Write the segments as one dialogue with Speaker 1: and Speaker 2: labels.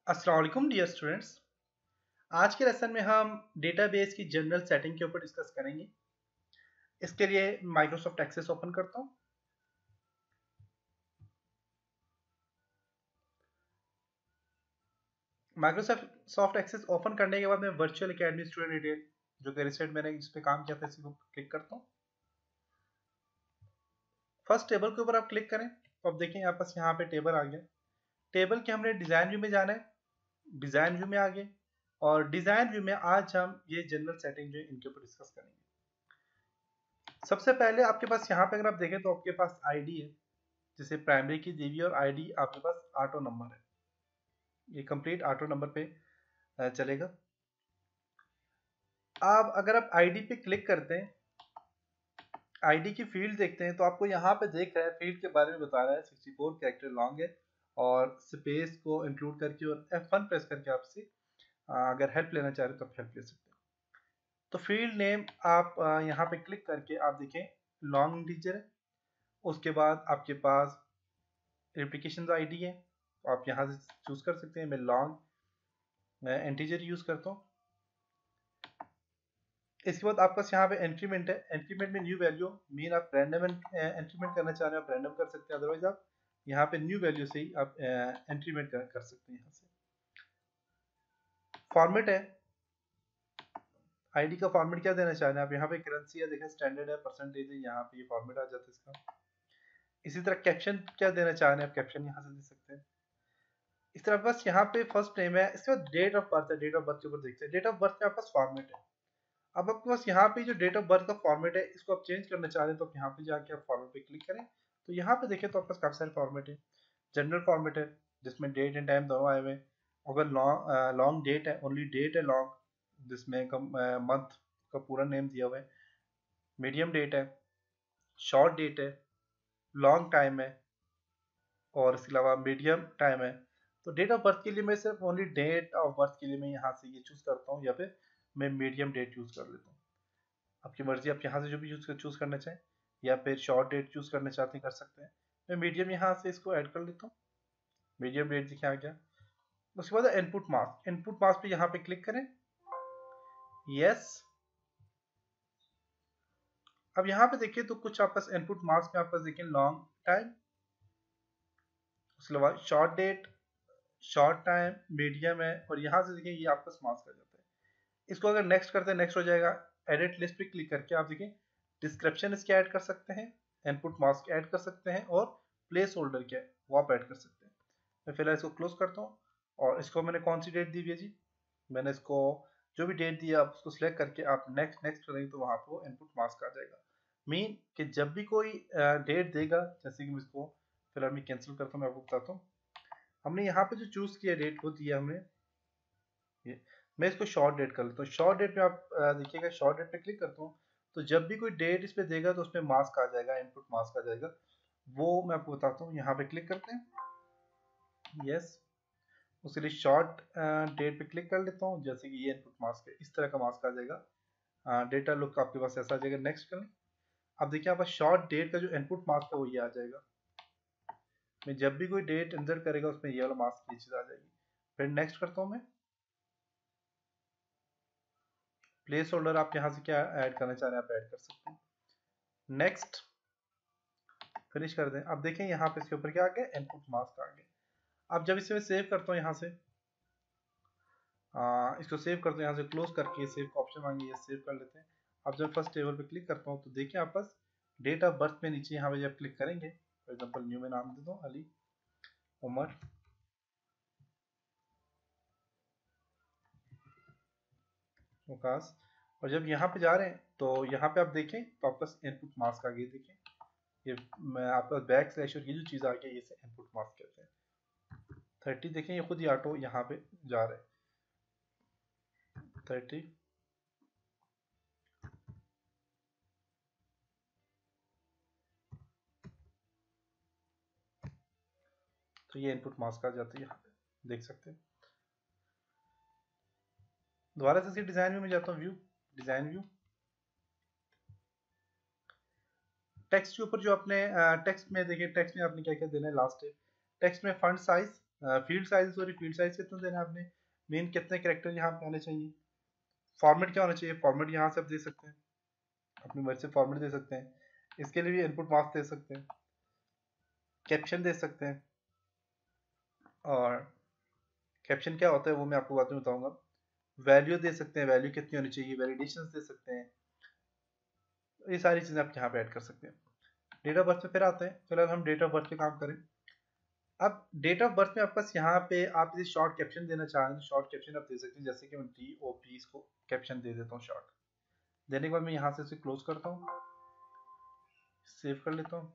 Speaker 1: अस्सलाम वालेकुम dear students. आज के लेसन में हम डेटाबेस की जनरल सेटिंग के ऊपर डिस्कस करेंगे। इसके लिए माइक्रोसॉफ्ट एक्सेस ओपन करता हूँ। माइक्रोसॉफ्ट एक्सेस ओपन करने के बाद मैं वर्चुअल एकेडमी स्टूडेंट डिटेल जो कि रिसेंट मैंने जिस पे काम किया था इसी को क्लिक करता हूँ। फर्स्ट टेबल के ऊपर आप क्लिक करें तो आप देखें यहाँ पे टेबल आ गया। टेबल के हमने डिज़ाइन व्यू में जाना है। डिज़ाइन व्यू में आ गए और डिज़ाइन व्यू में आज हम ये जनरल सेटिंग जो है इनके ऊपर डिस्कस करेंगे। सबसे पहले आपके पास यहाँ पे अगर आप देखें तो आपके पास आईडी है, जैसे प्राइमरी की दी हुई और आईडी आपके पास ऑटो नंबर है। ये कंप्लीट ऑटो नंबर पे चलेगा। आप अगर आप आईडी पे क्लिक करते हैं, आईडी की फील्ड देखते हैं तो आपको यहाँ पे देख रहा है फील्ड के बारे में बता रहा है 64 कैरेक्टर लॉन्ग है और स्पेस को इंक्लूड करके और F1 प्रेस करके आपसे अगर हेल्प लेना चाह रहे हो तो आप हेल्प ले सकते हैं। तो फील्ड नेम आप यहाँ पे क्लिक करके आप देखें लॉन्ग इंटीजर है। उसके बाद आपके पास रेप्लिकेशन आईडी है, तो आप यहाँ से चूज कर सकते हैं। मैं लॉन्ग इंटीजर यूज करता हूँ। इसके बाद आपके पास यहाँ पे इंक्रीमेंट है। इंक्रीमेंट में न्यू वैल्यू मीन आप रैंडम इंक्रीमेंट करना चाह रहे हो आप रैंडम कर सकते हैं, अदरवाइज आप यहाँ पे न्यू वैल्यू से ही आप इंक्रीमेंट कर सकते हैं। यहाँ से फॉर्मेट है, आईडी का फॉर्मेट क्या देना चाह रहे हैं आप। यहाँ पे करेंसी है, देखें स्टैंडर्ड है, परसेंटेज है, यहाँ पे ये फॉर्मेट आ जाता है इसका। इसी तरह कैप्शन क्या देना चाह रहे हैं आप, कैप्शन यहाँ से दे सकते हैं। इस तरह बस यहाँ पे फर्स्ट नेम है, इसके बाद डेट ऑफ बर्थ है। डेट ऑफ बर्थ के ऊपर देखते हैं। डेट ऑफ बर्थ में आपके पास फॉर्मेट है। अब आपके पास यहाँ पे जो डेट ऑफ बर्थ का फॉर्मेट है इसको आप चेंज करना चाह रहे हैं तो आप यहाँ पे जाके आप फॉर्मेट पे क्लिक करें तो यहाँ पे देखें तो आपके पास काफी सारे फॉर्मेट है। जनरल फॉर्मेट है जिसमें डेट एंड टाइम दोनों आए हुए हैं। अगर लॉन्ग डेट है, ओनली डेट है लॉन्ग जिसमें मंथ का पूरा नेम दिया हुआ है। मीडियम डेट है, शॉर्ट डेट है, लॉन्ग टाइम है और इसके अलावा मीडियम टाइम है। तो डेट ऑफ बर्थ के लिए मैं सिर्फ ओनली डेट ऑफ बर्थ के लिए मैं यहाँ से ये चूज करता हूँ या फिर मैं मीडियम डेट यूज कर लेता हूँ। आपकी मर्जी, आप यहाँ से जो भी चूज करना चाहें या फिर शॉर्ट डेट चूज करना चाहते हैं कर सकते हैं। मैं मीडियम यहाँ से इसको ऐड कर लेता हूँ। मीडियम डेट दिखे आ गया। उसके बाद इनपुट मास्क, इनपुट मास्क पे यहाँ पे क्लिक करें, यस। अब यहाँ पे देखिए तो कुछ आपस इनपुट मास्क में आपस देखिए लॉन्ग टाइम, उसके बाद short date, short time, medium है और यहाँ से देखिए ये आपका मास्क आ जाता है। इसको अगर नेक्स्ट करते हैं नेक्स्ट हो जाएगा। एडिट लिस्ट पे क्लिक करके आप देखिए डिस्क्रिप्शन इसके ऐड कर सकते हैं, इनपुट मास्क ऐड कर सकते हैं और प्लेस होल्डर क्या है वो आप ऐड कर सकते हैं। मैं फिलहाल इसको क्लोज करता हूँ और इसको मैंने कौन सी डेट दी हुई है जी, मैंने इसको जो भी डेट दी है आप उसको सिलेक्ट करके आप नेक्स्ट नेक्स्ट करेंगे तो वहाँ पे वो इनपुट मास्क आ जाएगा। मीन कि जब भी कोई डेट देगा, जैसे कि मैं इसको फिलहाल मैं कैंसिल करता हूँ, मैं आपको बताता हूँ। हमने यहाँ पे जो चूज किया डेट वो दिया हमने ये। मैं इसको शॉर्ट डेट कर लेता हूँ। शॉर्ट डेट में आप देखिएगा, शॉर्ट डेट पे क्लिक करता हूँ तो जब भी कोई डेट इस पे देगा तो उसमें मास्क आ जाएगा, इनपुट मास्क आ जाएगा। वो मैं आपको बताता हूँ। यहाँ पे क्लिक करते हैं, यस। उसके लिए शॉर्ट डेट पे क्लिक कर लेता हूँ, जैसे कि ये इनपुट मास्क है, इस तरह का मास्क आ जाएगा। डेटा लुक आपके पास ऐसा आ जाएगा। नेक्स्ट करें। अब देखिए आप शॉर्ट डेट का जो इनपुट मास्क है वो ये आ जाएगा। मैं जब भी कोई डेट इंसर्ट करेगा उसमें ये वाला मास्क ये चीज आ जाएगी। फिर नेक्स्ट करता हूँ मैं। प्लेस होल्डर आप यहाँ से क्या ऐड करना चाह रहे हैं आप ऐड कर सकते हैं। नेक्स्ट, फिनिश कर दें। अब देखें यहाँ पे इसके ऊपर क्या आ गया, इनपुट मास्क आ गया। अब जब इसे मैं सेव करता हूँ यहाँ से इसको सेव करते हैं, यहाँ से क्लोज करके सेव का ऑप्शन मांगे, ये सेव कर लेते हैं। अब जब फर्स्ट टेबल पे क्लिक करता हूँ तो देखिए आप बस डेट ऑफ बर्थ में नीचे यहाँ पे जब क्लिक करेंगे, फॉर एग्जांपल न्यू में नाम दे दो अली उमर वकास, और जब यहाँ पे जा रहे हैं तो यहाँ पे आप देखें तो आपका इनपुट मास्क आ गया। देखें ये मैं आपका बैक स्लैश और ये जो चीज़ आ गया इसे इनपुट मास्क कहते हैं। 30 देखें ये खुद ही ऑटो यहाँ पे जा रहा है। 30 तो ये इनपुट मास्क आ जाता है, यहाँ पे देख सकते हैं। दोबारा से इसके डिजाइन व्यू में जाता हूँ, व्यू डिजाइन व्यू। टेक्स्ट के ऊपर जो अपने टेक्स्ट में देखिए, टेक्स्ट में आपने क्या क्या देना है लास्ट है। टेक्स्ट में font size field size, sorry field size कितना देना है आपने, मेन कितने कैरेक्टर यहाँ पे आने चाहिए, फॉर्मेट क्या होना चाहिए, फॉर्मेट यहाँ से आप दे सकते हैं, अपनी मर्जी से फॉर्मेट दे सकते हैं, इसके लिए भी इनपुट मार्क्स दे सकते हैं, कैप्शन दे सकते हैं, और कैप्शन क्या होता है वो मैं आपको बाद में बताऊंगा, वैल्यू दे सकते हैं, वैल्यू कितनी होनी चाहिए, वैलिडेशंस दे सकते हैं, ये सारी चीज़ें आप यहाँ पे ऐड कर सकते हैं। डेट ऑफ बर्थ पे फिर आते हैं, फिलहाल हम डेट ऑफ बर्थ पे काम करें। अब डेट ऑफ बर्थ में आपके पास यहाँ पे आप यदि शॉर्ट कैप्शन देना चाहें तो शॉर्ट कैप्शन आप दे सकते हैं, जैसे कि मैं DOP इसको कैप्शन दे देता हूँ शॉर्ट, देने के बाद मैं यहाँ से इसे क्लोज करता हूँ, सेव कर लेता हूँ।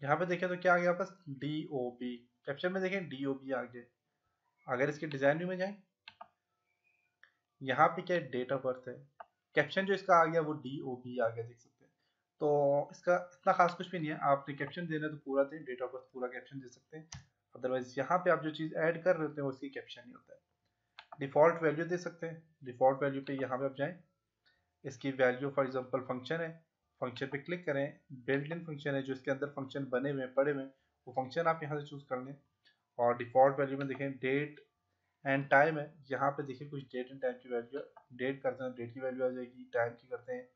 Speaker 1: यहाँ पे देखें तो क्या आ गया आपका DOP, कैप्शन में देखें DOP आ गया। अगर इसके डिजाइन व्यू में जाएं, यहाँ पे क्या डेट ऑफ बर्थ है, कैप्शन जो इसका आ गया वो DOP आ गया, देख सकते हैं। तो इसका इतना खास कुछ भी नहीं है, आपने कैप्शन देना है तो पूरा दें, डेट ऑफ बर्थ पूरा कैप्शन दे सकते हैं, अदरवाइज यहाँ पे आप जो चीज़ ऐड कर रहे होते हैं वो उसकी कैप्शन ही होता है। डिफॉल्ट वैल्यू दे सकते हैं, डिफॉल्ट वैल्यू पे यहाँ पे आप जाएं, इसकी वैल्यू फॉर एग्जांपल फंक्शन है, फंक्शन पे क्लिक करें, बिल्ट इन फंक्शन है जो इसके अंदर फंक्शन बने हुए पड़े हुए, वो फंक्शन आप यहाँ से चूज कर लें। और डिफॉल्ट वैल्यू में देखें डेट एंड टाइम है, यहाँ पे देखिए कुछ डेट एंड टाइम की वैल्यू, डेट करते हैं डेट की वैल्यू आ जाएगी, टाइम की करते हैं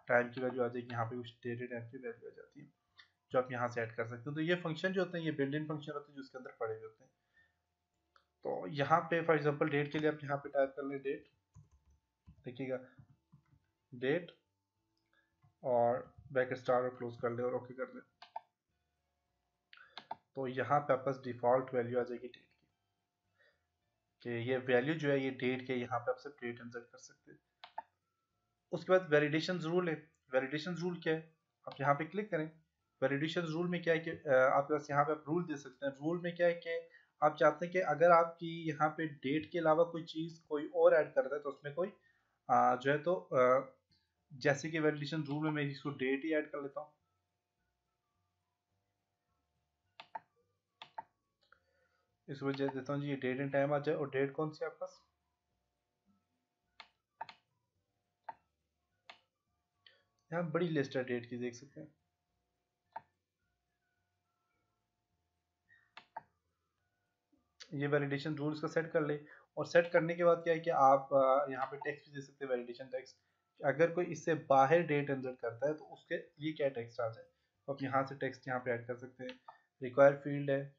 Speaker 1: टाइम की वैल्यू आ जाएगी, यहाँ पे कुछ डेट एंड टाइम की वैल्यू आ जाती है जो आप यहाँ से ऐड कर सकते हो। तो ये फंक्शन जो होते हैं ये बिल्ट इन फंक्शन होते हैं जो इसके अंदर पड़े हुए होते हैं। तो यहाँ पे फॉर एग्जांपल डेट के लिए आप यहाँ पे टाइप कर लें डेट, देखिएगा डेट और ब्रैकेट स्टार और क्लोज कर ले और ओके कर ले, तो यहाँ पे आपके पास डिफॉल्ट वैल्यू आ जाएगी डेट की, कि ये वैल्यू जो है ये डेट के, यहाँ पे आप सिर्फ डेट इंसर्ट कर सकते हैं। उसके बाद वैलिडेशन रूल है, वैलिडेशन रूल क्या है, आप यहाँ पे क्लिक करें, वैलिडेशन रूल में क्या है कि आपके पास यहाँ पे आप रूल दे सकते हैं। रूल में क्या है कि आप चाहते हैं कि अगर आपकी यहाँ पे डेट के अलावा कोई चीज़ कोई और ऐड करता है तो उसमें कोई जो है तो जैसे कि वैलिडेशन रूल में मैं इसको डेट ही ऐड कर लेता हूँ, इस वजह देता हूँ जी, ये डेट एंड टाइम आ जाए। और डेट कौन सी आपके पास, यहाँ बड़ी लिस्ट है डेट की, देख सकते हैं। ये वैलिडेशन रूल्स का सेट कर ले, और सेट करने के बाद क्या है कि आप यहाँ पे टेक्स्ट भी दे सकते हैं, वैलिडेशन टेक्स्ट, अगर कोई इससे बाहर डेट इंसर्ट करता है तो उसके लिए क्या टेक्स्ट आ जाए, तो आप यहाँ से टेक्स्ट यहाँ पे ऐड कर सकते हैं। रिक्वायर फील्ड है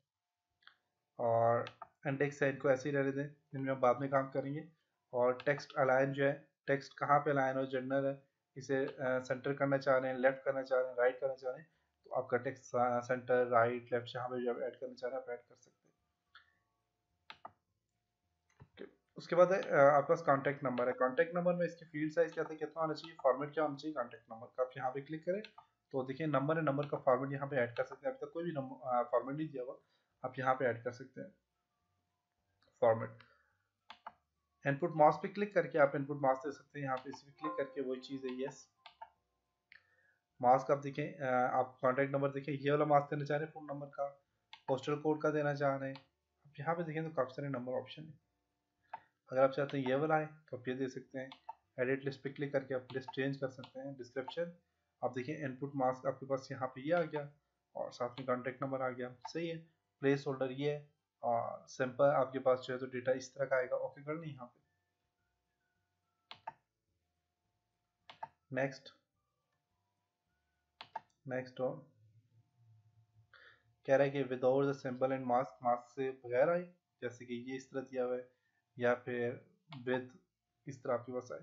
Speaker 1: और इंडेक्स है, इनको ऐसे ही रहने दें, इनमें हम बाद में काम करेंगे। और टेक्स्ट अलाइन जो है, टेक्स्ट कहाँ पे अलाइन हो, जनरल है, इसे सेंटर करना चाह रहे हैं, लेफ्ट करना चाह रहे हैं, राइट करना चाह रहे हैं, तो आपका टेक्स्ट सेंटर राइट लेफ्ट जहाँ पे जो ऐड करना चाह रहे हैं आप ऐड कर सकते हैं। उसके बाद है आपके पास कॉन्टैक्ट नंबर है, कॉन्टैक्ट नंबर में इसकी फील्ड साइज क्या था, कितना होना चाहिए, फॉर्मेट क्या होना चाहिए कॉन्टैक्ट नंबर का, आप यहाँ पे क्लिक करें तो देखिए नंबर है, नंबर का फॉर्मेट यहाँ पे ऐड कर सकते हैं, अभी तक कोई भी नंबर फॉर्मेट नहीं दिया हुआ, आप यहाँ पे ऐड कर सकते हैं फॉर्मेट। इनपुट मास्क पे क्लिक करके आप इनपुट मास्क दे सकते हैं, यहाँ पे इस पे क्लिक करके वही चीज़ है यस मास्क, आप देखें आप कॉन्टैक्ट नंबर देखें, ये वाला मास्क देना चाह रहे हैं फोन नंबर का, पोस्टल कोड का देना चाह रहे हैं, आप यहाँ पे देखें तो काफ़ी सारे नंबर ऑप्शन है, अगर आप चाहते हैं ये वाला है तो आप ये दे सकते हैं। एडिट लिस्ट पे क्लिक करके आप लिस्ट चेंज कर सकते हैं। डिस्क्रिप्शन आप देखिए इनपुट मास्क आपके पास यहाँ पे ये आ गया और साथ में कॉन्टैक्ट नंबर आ गया, सही है। प्लेस होल्डर ये है और सिंपल आपके पास जो है तो डेटा इस तरह का आएगा, ओके कर लें यहाँ पे नेक्स्ट, नेक्स्ट और कह रहा है कि without the symbol and mask, mask से बगैर आए, जैसे कि ये इस तरह दिया हुआ है, या फिर विद इस तरह आपके पास आए,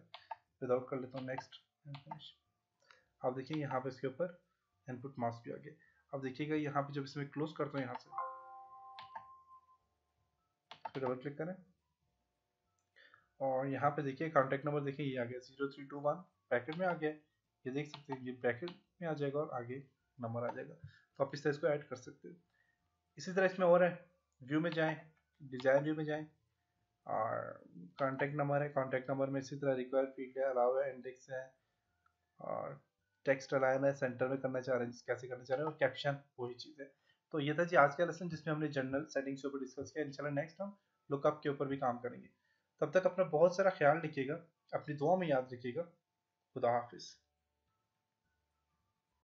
Speaker 1: विदाउट कर लेता हूँ नेक्स्ट। आप देखिए यहाँ पे इसके ऊपर इनपुट मास्क भी आ गया। अब देखिएगा यहाँ पे जब इसमें क्लोज करता हूँ यहाँ से, फिर डबल क्लिक करें और यहाँ पे देखिए कॉन्टैक्ट नंबर देखिए ये आ गया 0321 ब्रैकेट में आ गया, ये देख सकते हैं, ये ब्रैकेट में आ जाएगा और आगे नंबर आ जाएगा, तो आप इस तरह इसको ऐड कर सकते हैं। इसी तरह इसमें और है, व्यू में जाएं, डिजाइन व्यू में जाएं और कॉन्टैक्ट नंबर है, कॉन्टैक्ट नंबर में इसी तरह रिक्वायर फील्ड है, अलाउ है, इंडेक्स है और टेक्स्ट अलाइन है, सेंटर में करना चाह रहे हैं कैसे करना चाह रहे हैं, और कैप्शन वही चीज़ है। तो ये था जी आज का लेसन जिसमें हमने जनरल सेटिंग्स के ऊपर डिस्कस किया। इंशाल्लाह नेक्स्ट हम लुकअप के ऊपर भी काम करेंगे। तब तक अपना बहुत सारा ख्याल रखिएगा, अपनी दुआ में याद रखिएगा। खुदा हाफिज़।